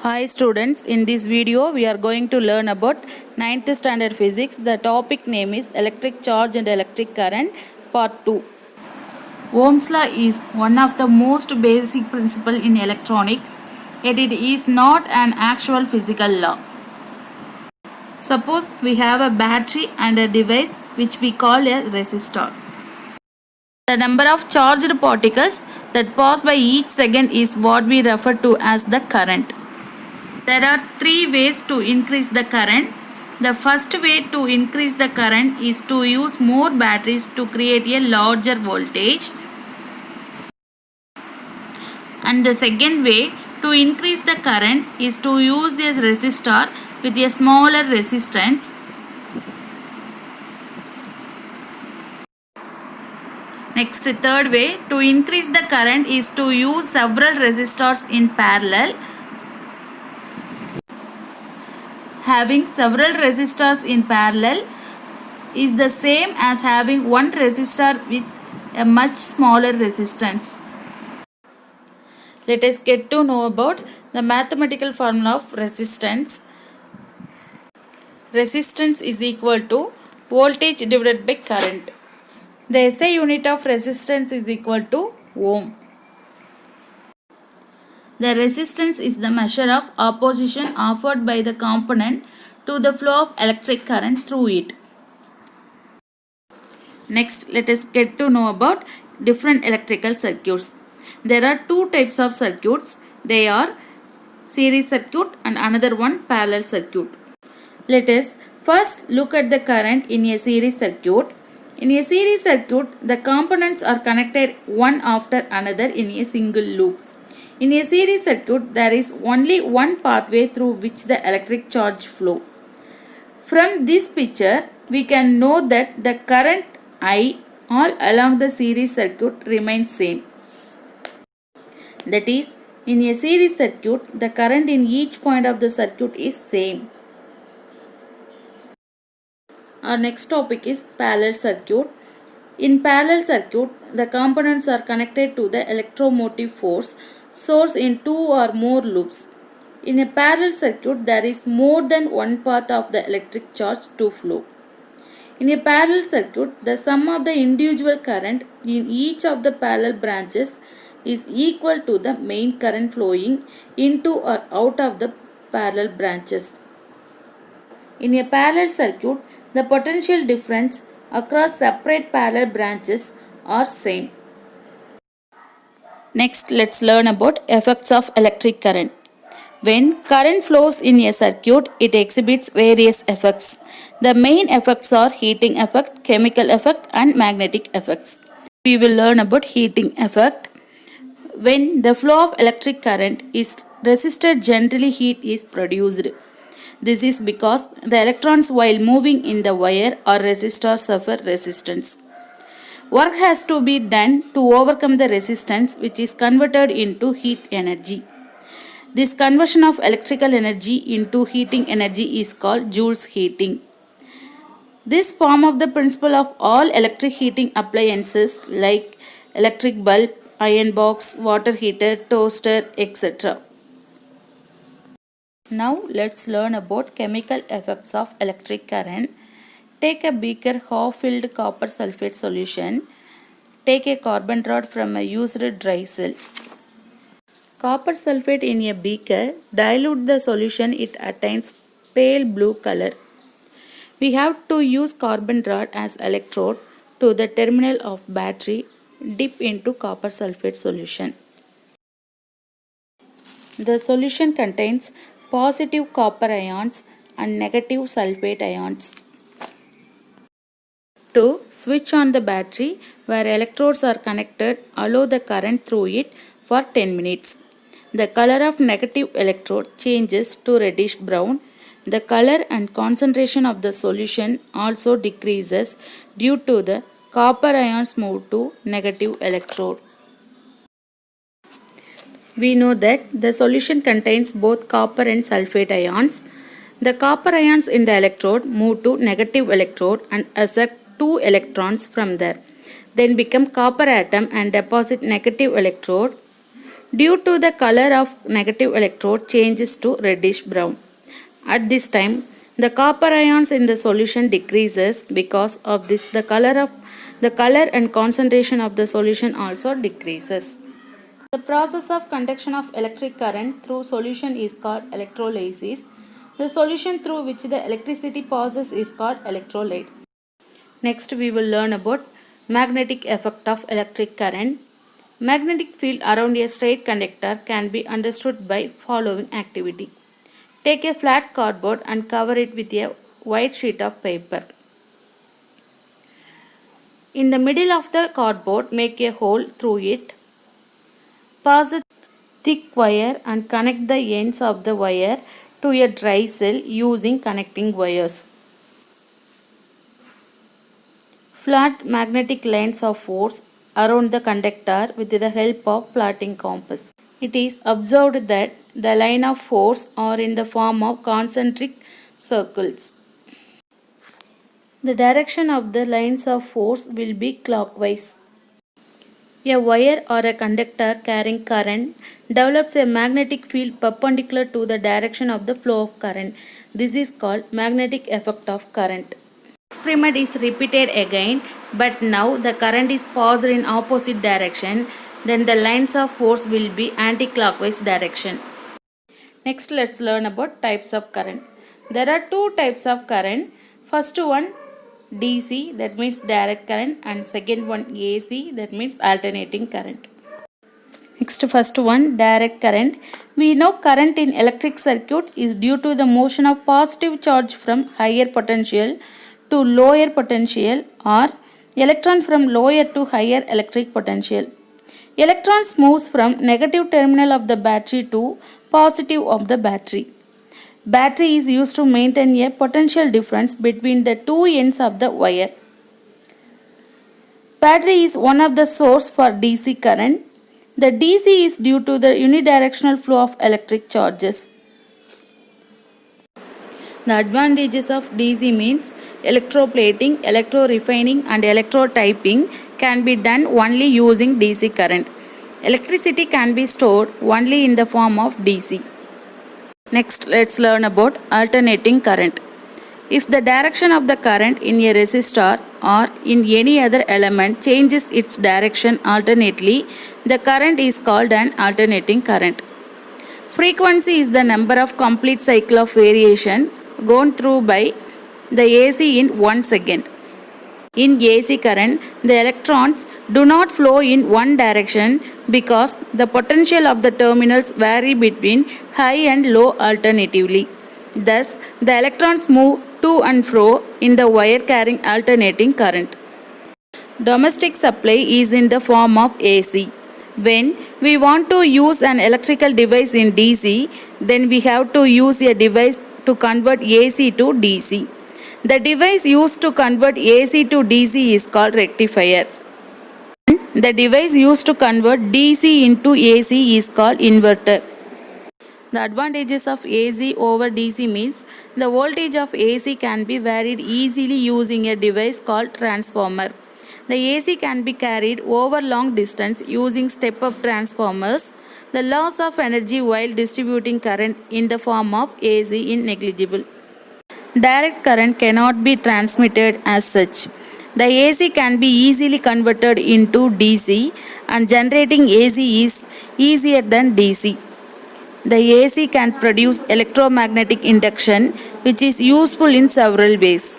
Hi students, in this video we are going to learn about 9th standard physics. The topic name is electric charge and electric current part 2. Ohm's law is one of the most basic principles in electronics, yet it is not an actual physical law. Suppose we have a battery and a device which we call a resistor. The number of charged particles that pass by each second is what we refer to as the current. There are three ways to increase the current. The first way to increase the current is to use more batteries to create a larger voltage. And the second way to increase the current is to use a resistor with a smaller resistance. Next, third way to increase the current is to use several resistors in parallel. Having several resistors in parallel is the same as having one resistor with a much smaller resistance. Let us get to know about the mathematical formula of resistance. Resistance is equal to voltage divided by current. The SI unit of resistance is equal to ohm. The resistance is the measure of opposition offered by the component to the flow of electric current through it. Next, let us get to know about different electrical circuits. There are two types of circuits. They are series circuit and another one parallel circuit. Let us first look at the current in a series circuit. In a series circuit, the components are connected one after another in a single loop. In a series circuit, there is only one pathway through which the electric charge flow. From this picture, we can know that the current I all along the series circuit remains same. That is, in a series circuit, the current in each point of the circuit is same. Our next topic is parallel circuit. In parallel circuit, the components are connected to the electromotive force source in two or more loops. In a parallel circuit, there is more than one path of the electric charge to flow. In a parallel circuit, the sum of the individual current in each of the parallel branches is equal to the main current flowing into or out of the parallel branches. In a parallel circuit, the potential difference across separate parallel branches are same. Next, let's learn about effects of electric current. When current flows in a circuit, it exhibits various effects. The main effects are heating effect, chemical effect, and magnetic effects. We will learn about heating effect. When the flow of electric current is resisted, generally heat is produced. This is because the electrons while moving in the wire or resistor suffer resistance. Work has to be done to overcome the resistance, which is converted into heat energy. This conversion of electrical energy into heating energy is called Joule's heating. This form of the principle of all electric heating appliances like electric bulb, iron box, water heater, toaster, etc. Now let's learn about chemical effects of electric current. Take a beaker half-filled copper sulfate solution. Take a carbon rod from a used dry cell. Copper sulfate in a beaker, dilute the solution, it attains pale blue color. We have to use carbon rod as electrode to the terminal of battery, dip into copper sulfate solution. The solution contains positive copper ions and negative sulfate ions. To switch on the battery where electrodes are connected, allow the current through it for 10 minutes. The color of negative electrode changes to reddish brown. The color and concentration of the solution also decreases due to the copper ions move to negative electrode. We know that the solution contains both copper and sulfate ions. The copper ions in the electrode move to negative electrode and eject 2 electrons from there. Then become copper atom and deposit negative electrode. due to the color of negative electrode changes to reddish brown. At this time, the copper ions in the solution decreases. Because of this, the color and concentration of the solution also decreases. The process of conduction of electric current through solution is called electrolysis. The solution through which the electricity passes is called electrolyte. Next, we will learn about magnetic effect of electric current. Magnetic field around a straight conductor can be understood by following activity. Take a flat cardboard and cover it with a white sheet of paper. In the middle of the cardboard, make a hole through it. Pass a thick wire and connect the ends of the wire to a dry cell using connecting wires. Plot magnetic lines of force around the conductor with the help of plotting compass. It is observed that the line of force are in the form of concentric circles. The direction of the lines of force will be clockwise. A wire or a conductor carrying current develops a magnetic field perpendicular to the direction of the flow of current. This is called magnetic effect of current. Experiment is repeated again, but now the current is passed in opposite direction, then the lines of force will be anti-clockwise direction. Next, let's learn about types of current. There are two types of current. First one DC, that means direct current, and second one AC, that means alternating current. Next, first one direct current. We know current in electric circuit is due to the motion of positive charge from higher potential to lower potential, or electron from lower to higher electric potential. Electrons moves from negative terminal of the battery to positive of the battery. Battery is used to maintain a potential difference between the two ends of the wire. Battery is one of the source for DC current. The DC is due to the unidirectional flow of electric charges. The advantages of DC means electroplating, electrorefining and electrotyping can be done only using DC current. Electricity can be stored only in the form of DC. Next, let's learn about alternating current. If the direction of the current in a resistor or in any other element changes its direction alternately, the current is called an alternating current. Frequency is the number of complete cycle of variation gone through by the AC in 1 second. In AC current, the electrons do not flow in one direction because the potential of the terminals vary between high and low alternatively. Thus, the electrons move to and fro in the wire carrying alternating current. Domestic supply is in the form of AC. When we want to use an electrical device in DC, then we have to use a device to convert AC to DC. The device used to convert AC to DC is called rectifier. The device used to convert DC into AC is called inverter. The advantages of AC over DC means the voltage of AC can be varied easily using a device called transformer. The AC can be carried over long distance using step-up transformers. The loss of energy while distributing current in the form of AC is negligible. Direct current cannot be transmitted as such. The AC can be easily converted into DC, and generating AC is easier than DC. The AC can produce electromagnetic induction, which is useful in several ways.